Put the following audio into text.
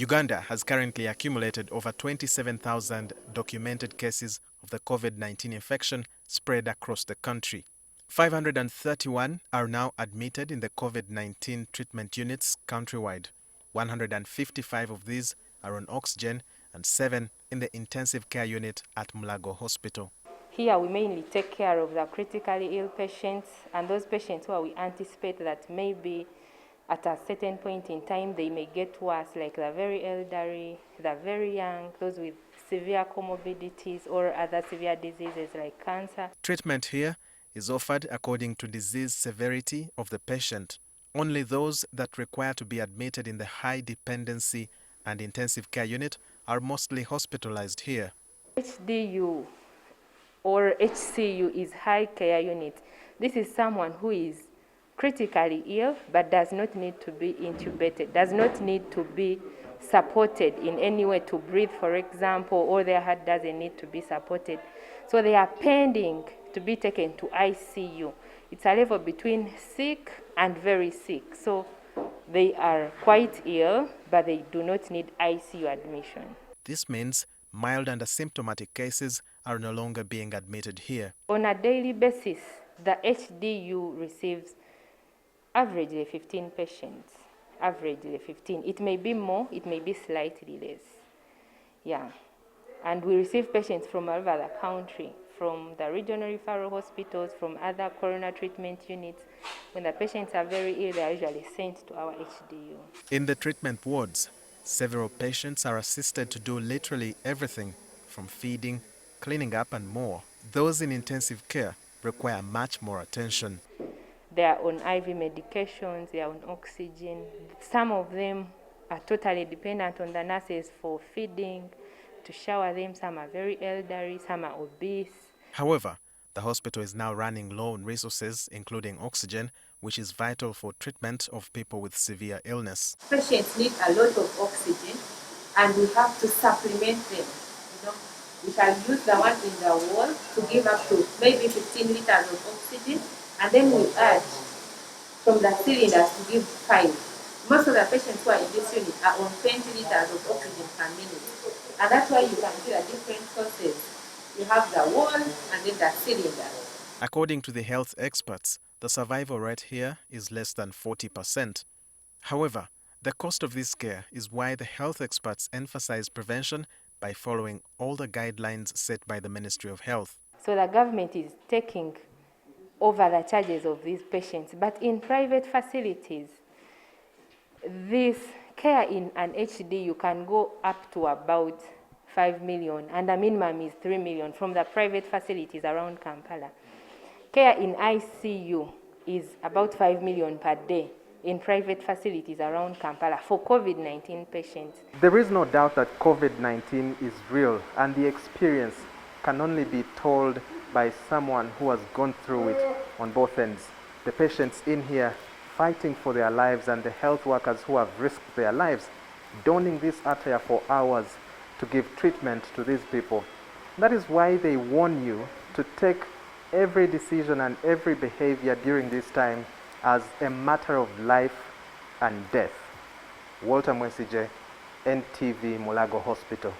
Uganda has currently accumulated over 27,000 documented cases of the COVID-19 infection spread across the country. 531 are now admitted in the COVID-19 treatment units countrywide. 155 of these are on oxygen and 7 in the intensive care unit at Mulago Hospital. Here we mainly take care of the critically ill patients and those patients who we anticipate that maybe at a certain point in time they may get worse, like the very elderly, the very young, those with severe comorbidities or other severe diseases like cancer. Treatment here is offered according to disease severity of the patient. Only those that require to be admitted in the high dependency and intensive care unit are mostly hospitalized here. HDU or HCU is high care unit. This is someone who is critically ill but does not need to be intubated, does not need to be supported in any way to breathe, for example, or their heart doesn't need to be supported. So they are pending to be taken to ICU. It's a level between sick and very sick. So they are quite ill, but they do not need ICU admission. This means mild and asymptomatic cases are no longer being admitted here. On a daily basis, the HDU receives averagely 15 patients. Averagely 15. It may be more, it may be slightly less. Yeah. And we receive patients from all over the country, from the regional referral hospitals, from other corona treatment units. When the patients are very ill, they are usually sent to our HDU. In the treatment wards, several patients are assisted to do literally everything from feeding, cleaning up and more. Those in intensive care require much more attention. They are on IV medications, they are on oxygen. Some of them are totally dependent on the nurses for feeding, to shower them. Some are very elderly, some are obese. However, the hospital is now running low on resources, including oxygen, which is vital for treatment of people with severe illness. Patients need a lot of oxygen and we have to supplement them. We shall use the one in the wall to give up to maybe 15 liters of oxygen, and then we add from the cylinders to give 5. Most of the patients who are in this unit are on 20 liters of oxygen per minute. And that's why you can see the different sources. You have the wall and then the cylinder. According to the health experts, the survival rate here is less than 40%. However, the cost of this care is why the health experts emphasize prevention by following all the guidelines set by the Ministry of Health. So the government is taking over the charges of these patients, but in private facilities, this care in an HD you can go up to about 5 million, and the minimum is 3 million from the private facilities around Kampala. Care in ICU is about 5 million per day in private facilities around Kampala for COVID-19 patients. There is no doubt that COVID-19 is real, and the experience can only be told by someone who has gone through it on both ends. The patients in here fighting for their lives and the health workers who have risked their lives, donning this attire for hours to give treatment to these people. That is why they warn you to take every decision and every behavior during this time as a matter of life and death. Walter Mwesije, NTV, Mulago Hospital.